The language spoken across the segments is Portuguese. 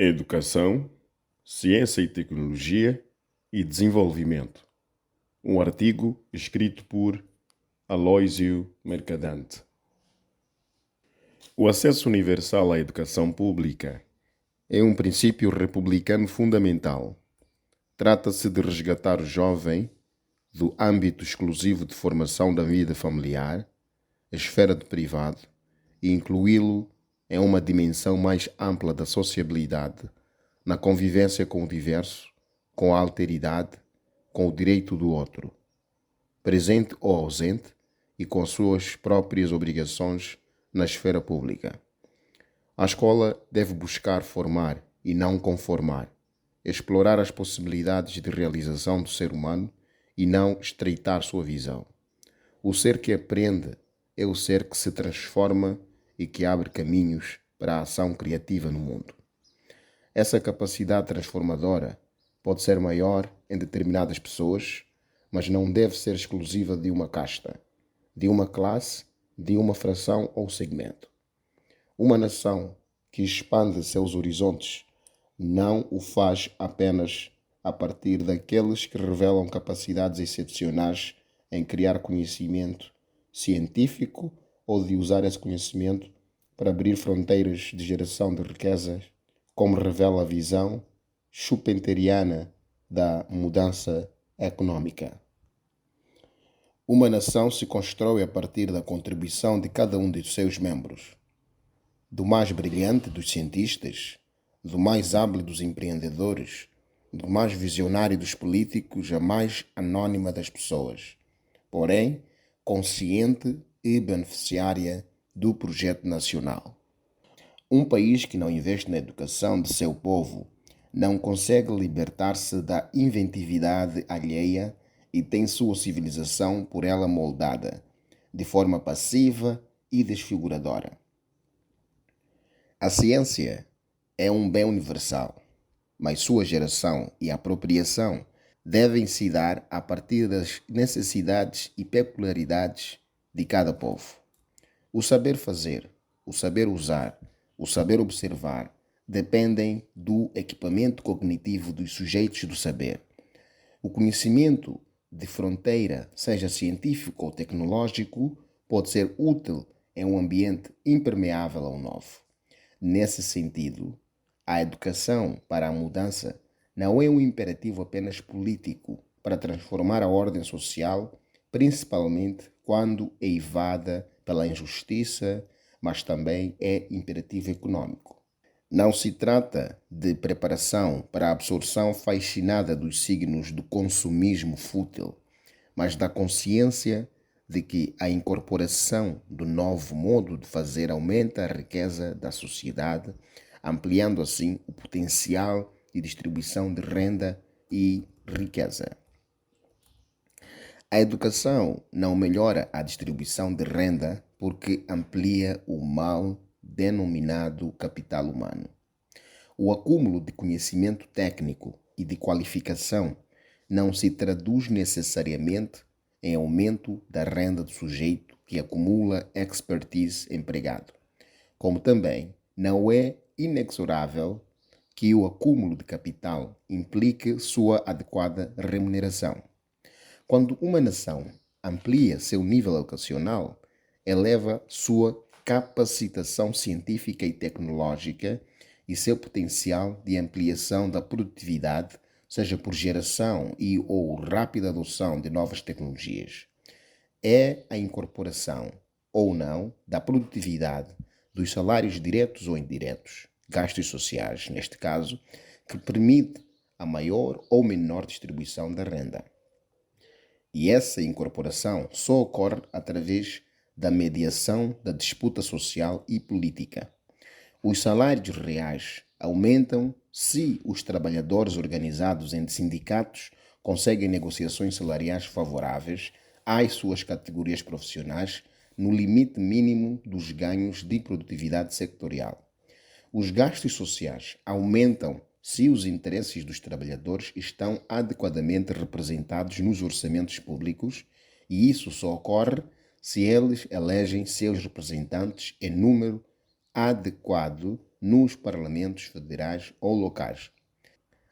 Educação, Ciência e Tecnologia e Desenvolvimento. Um artigo escrito por Aloísio Mercadante. O acesso universal à educação pública é um princípio republicano fundamental. Trata-se de resgatar o jovem do âmbito exclusivo de formação da vida familiar, a esfera do privado, e incluí-lo em uma dimensão mais ampla da sociabilidade, na convivência com o diverso, com a alteridade, com o direito do outro, presente ou ausente, e com suas próprias obrigações na esfera pública. A escola deve buscar formar e não conformar, explorar as possibilidades de realização do ser humano e não estreitar sua visão. O ser que aprende é o ser que se transforma e que abre caminhos para a ação criativa no mundo. Essa capacidade transformadora pode ser maior em determinadas pessoas, mas não deve ser exclusiva de uma casta, de uma classe, de uma fração ou segmento. Uma nação que expande seus horizontes não o faz apenas a partir daqueles que revelam capacidades excepcionais em criar conhecimento científico ou de usar esse conhecimento para abrir fronteiras de geração de riquezas, como revela a visão schumpeteriana da mudança econômica. Uma nação se constrói a partir da contribuição de cada um de seus membros, do mais brilhante dos cientistas, do mais hábil dos empreendedores, do mais visionário dos políticos, a mais anônima das pessoas, porém consciente e beneficiária do projeto nacional. Um país que não investe na educação de seu povo não consegue libertar-se da inventividade alheia e tem sua civilização por ela moldada, de forma passiva e desfiguradora. A ciência é um bem universal, mas sua geração e apropriação devem se dar a partir das necessidades e peculiaridades de cada povo. O saber fazer, o saber usar, o saber observar dependem do equipamento cognitivo dos sujeitos do saber. O conhecimento de fronteira, seja científico ou tecnológico, pode ser útil em um ambiente impermeável ao novo. Nesse sentido, a educação para a mudança não é um imperativo apenas político para transformar a ordem social, principalmente quando é eivada pela injustiça, mas também é imperativo econômico. Não se trata de preparação para a absorção fascinada dos signos do consumismo fútil, mas da consciência de que a incorporação do novo modo de fazer aumenta a riqueza da sociedade, ampliando assim o potencial de distribuição de renda e riqueza. A educação não melhora a distribuição de renda porque amplia o mal denominado capital humano. O acúmulo de conhecimento técnico e de qualificação não se traduz necessariamente em aumento da renda do sujeito que acumula expertise empregado, como também não é inexorável que o acúmulo de capital implique sua adequada remuneração. Quando uma nação amplia seu nível educacional, eleva sua capacitação científica e tecnológica e seu potencial de ampliação da produtividade, seja por geração e ou rápida adoção de novas tecnologias. É a incorporação, ou não, da produtividade, dos salários diretos ou indiretos, gastos sociais, neste caso, que permite a maior ou menor distribuição da renda. E essa incorporação só ocorre através da mediação da disputa social e política. Os salários reais aumentam se os trabalhadores organizados em sindicatos conseguem negociações salariais favoráveis às suas categorias profissionais no limite mínimo dos ganhos de produtividade sectorial. Os gastos sociais aumentam se os interesses dos trabalhadores estão adequadamente representados nos orçamentos públicos, e isso só ocorre se eles elegem seus representantes em número adequado nos parlamentos federais ou locais.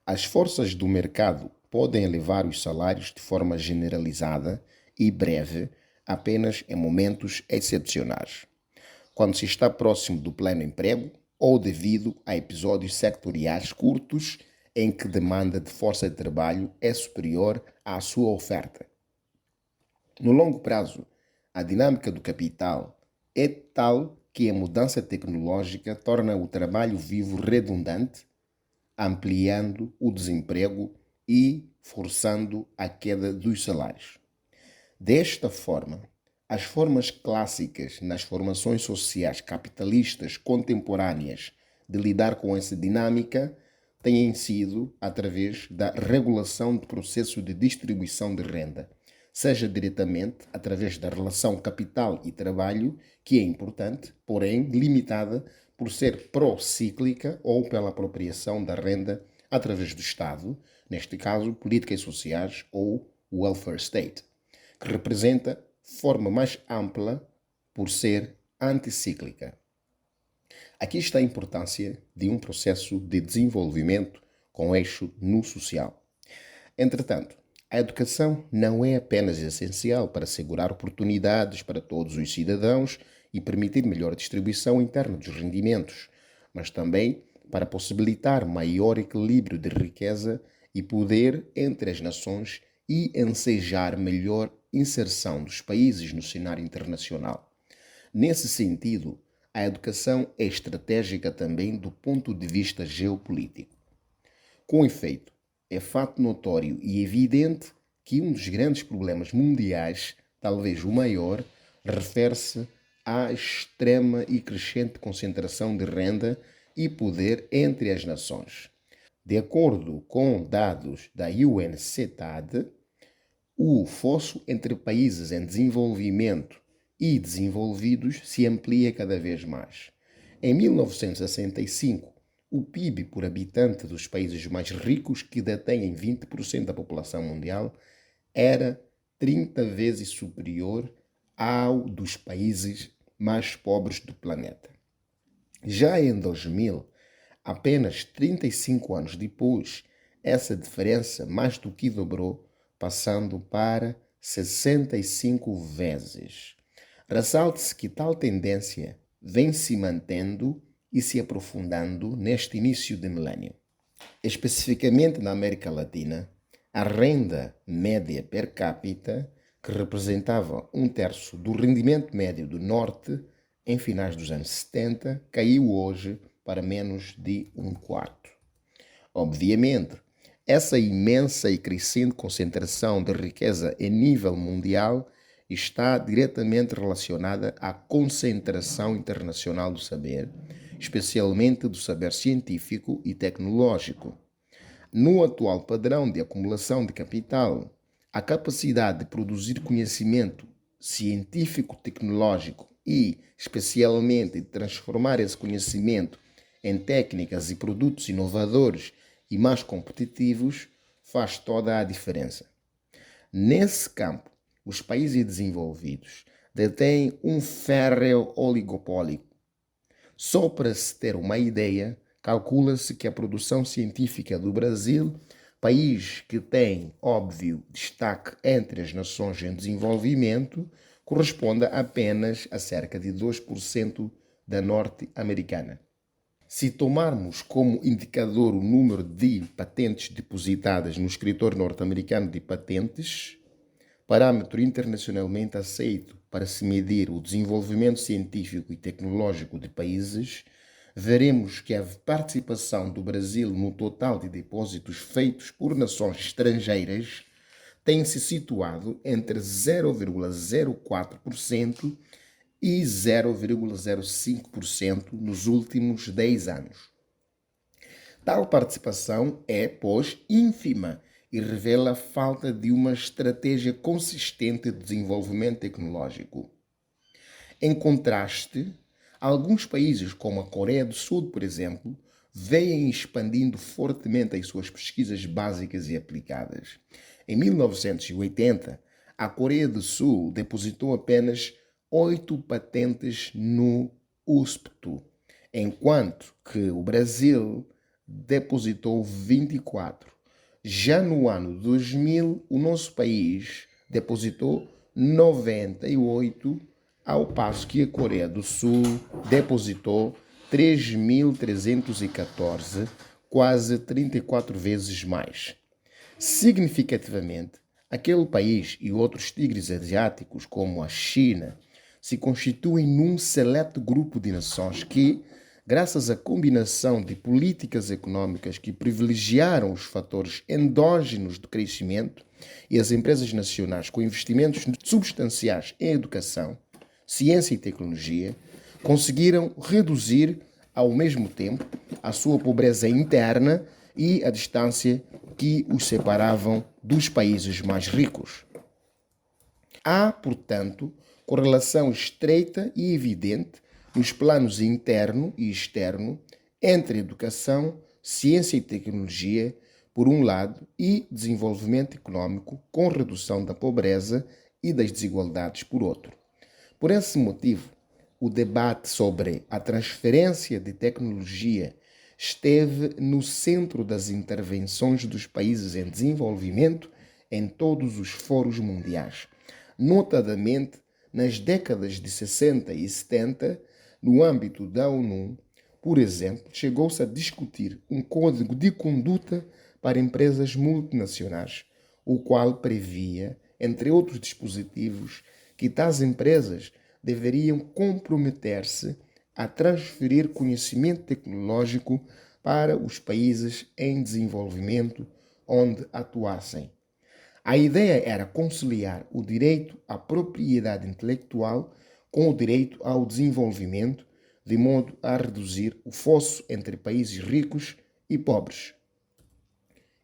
As forças do mercado podem elevar os salários de forma generalizada e breve apenas em momentos excepcionais, quando se está próximo do pleno emprego ou devido a episódios sectoriais curtos em que a demanda de força de trabalho é superior à sua oferta. No longo prazo, a dinâmica do capital é tal que a mudança tecnológica torna o trabalho vivo redundante, ampliando o desemprego e forçando a queda dos salários. Desta forma, as formas clássicas nas formações sociais capitalistas contemporâneas de lidar com essa dinâmica têm sido através da regulação do processo de distribuição de renda, seja diretamente através da relação capital e trabalho, que é importante, porém limitada por ser procíclica, ou pela apropriação da renda através do Estado, neste caso políticas sociais ou welfare state, que representa forma mais ampla por ser anticíclica. Aqui está a importância de um processo de desenvolvimento com eixo no social. Entretanto, a educação não é apenas essencial para assegurar oportunidades para todos os cidadãos e permitir melhor distribuição interna dos rendimentos, mas também para possibilitar maior equilíbrio de riqueza e poder entre as nações e ensejar melhor inserção dos países no cenário internacional. Nesse sentido, a educação é estratégica também do ponto de vista geopolítico. Com efeito, é fato notório e evidente que um dos grandes problemas mundiais, talvez o maior, refere-se à extrema e crescente concentração de renda e poder entre as nações. De acordo com dados da UNCTAD, o fosso entre países em desenvolvimento e desenvolvidos se amplia cada vez mais. Em 1965, o PIB por habitante dos países mais ricos, que detêm 20% da população mundial, era 30 vezes superior ao dos países mais pobres do planeta. Já em 2000, apenas 35 anos depois, essa diferença mais do que dobrou, passando para 65 vezes. Ressalte-se que tal tendência vem se mantendo e se aprofundando neste início de milênio. Especificamente na América Latina, a renda média per capita, que representava 1/3 do rendimento médio do Norte em finais dos anos 70, caiu hoje para menos de 1/4. Obviamente, essa imensa e crescente concentração de riqueza em nível mundial está diretamente relacionada à concentração internacional do saber, especialmente do saber científico e tecnológico. No atual padrão de acumulação de capital, a capacidade de produzir conhecimento científico-tecnológico e, especialmente, de transformar esse conhecimento em técnicas e produtos inovadores e mais competitivos faz toda a diferença. Nesse campo, os países desenvolvidos detêm um férreo oligopólio. Só para se ter uma ideia, calcula-se que a produção científica do Brasil, país que tem óbvio destaque entre as nações em desenvolvimento, corresponde apenas a cerca de 2% da norte-americana. Se tomarmos como indicador o número de patentes depositadas no escritório norte-americano de patentes, parâmetro internacionalmente aceito para se medir o desenvolvimento científico e tecnológico de países, veremos que a participação do Brasil no total de depósitos feitos por nações estrangeiras tem se situado entre 0,04% e 0,05% nos últimos 10 anos. Tal participação é, pois, ínfima e revela a falta de uma estratégia consistente de desenvolvimento tecnológico. Em contraste, alguns países, como a Coreia do Sul, por exemplo, vêm expandindo fortemente as suas pesquisas básicas e aplicadas. Em 1980, a Coreia do Sul depositou apenas 8 patentes no USPTO, enquanto que o Brasil depositou 24. Já no ano 2000, o nosso país depositou 98, ao passo que a Coreia do Sul depositou 3.314, quase 34 vezes mais. Significativamente, aquele país e outros tigres asiáticos, como a China, se constituem num seleto grupo de nações que, graças à combinação de políticas econômicas que privilegiaram os fatores endógenos do crescimento e as empresas nacionais com investimentos substanciais em educação, ciência e tecnologia, conseguiram reduzir, ao mesmo tempo, a sua pobreza interna e a distância que os separavam dos países mais ricos. Há, portanto, correlação estreita e evidente nos planos interno e externo entre educação, ciência e tecnologia, por um lado, e desenvolvimento econômico com redução da pobreza e das desigualdades, por outro. Por esse motivo, o debate sobre a transferência de tecnologia esteve no centro das intervenções dos países em desenvolvimento em todos os fóruns mundiais, notadamente nas décadas de 60 e 70, no âmbito da ONU, por exemplo, chegou-se a discutir um código de conduta para empresas multinacionais, o qual previa, entre outros dispositivos, que tais empresas deveriam comprometer-se a transferir conhecimento tecnológico para os países em desenvolvimento onde atuassem. A ideia era conciliar o direito à propriedade intelectual com o direito ao desenvolvimento, de modo a reduzir o fosso entre países ricos e pobres.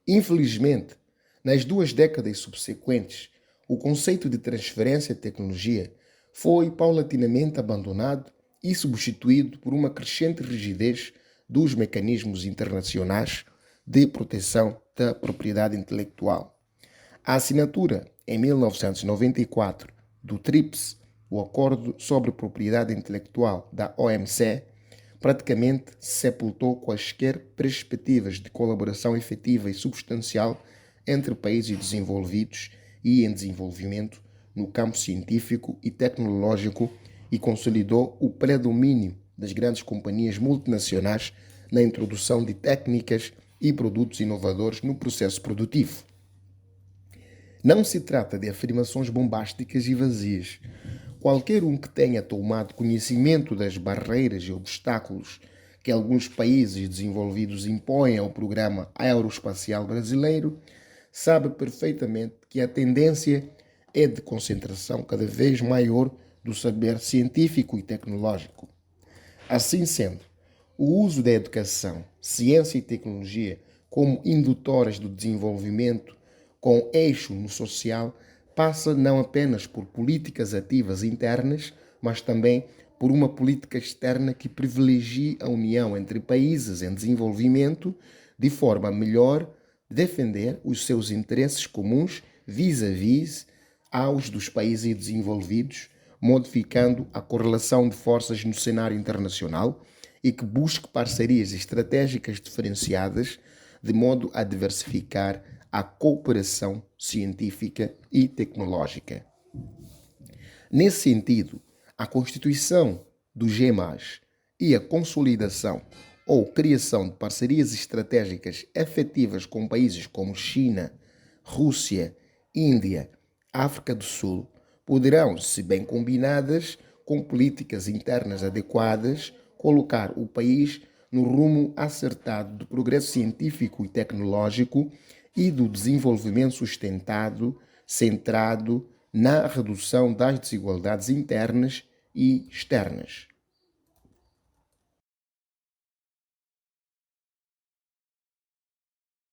Infelizmente, nas 2 décadas subsequentes, o conceito de transferência de tecnologia foi paulatinamente abandonado e substituído por uma crescente rigidez dos mecanismos internacionais de proteção da propriedade intelectual. A assinatura, em 1994, do TRIPS, o Acordo sobre Propriedade Intelectual da OMC, praticamente sepultou quaisquer perspectivas de colaboração efetiva e substancial entre países desenvolvidos e em desenvolvimento no campo científico e tecnológico e consolidou o predomínio das grandes companhias multinacionais na introdução de técnicas e produtos inovadores no processo produtivo. Não se trata de afirmações bombásticas e vazias. Qualquer um que tenha tomado conhecimento das barreiras e obstáculos que alguns países desenvolvidos impõem ao programa aeroespacial brasileiro sabe perfeitamente que a tendência é de concentração cada vez maior do saber científico e tecnológico. Assim sendo, o uso da educação, ciência e tecnologia como indutoras do desenvolvimento com eixo no social passa não apenas por políticas ativas internas, mas também por uma política externa que privilegie a união entre países em desenvolvimento de forma a melhor defender os seus interesses comuns vis-à-vis aos dos países desenvolvidos, modificando a correlação de forças no cenário internacional e que busque parcerias estratégicas diferenciadas de modo a diversificar a cooperação científica e tecnológica. Nesse sentido, a constituição do G+, e a consolidação ou criação de parcerias estratégicas efetivas com países como China, Rússia, Índia, África do Sul, poderão, se bem combinadas, com políticas internas adequadas, colocar o país no rumo acertado do progresso científico e tecnológico e do desenvolvimento sustentado, centrado na redução das desigualdades internas e externas.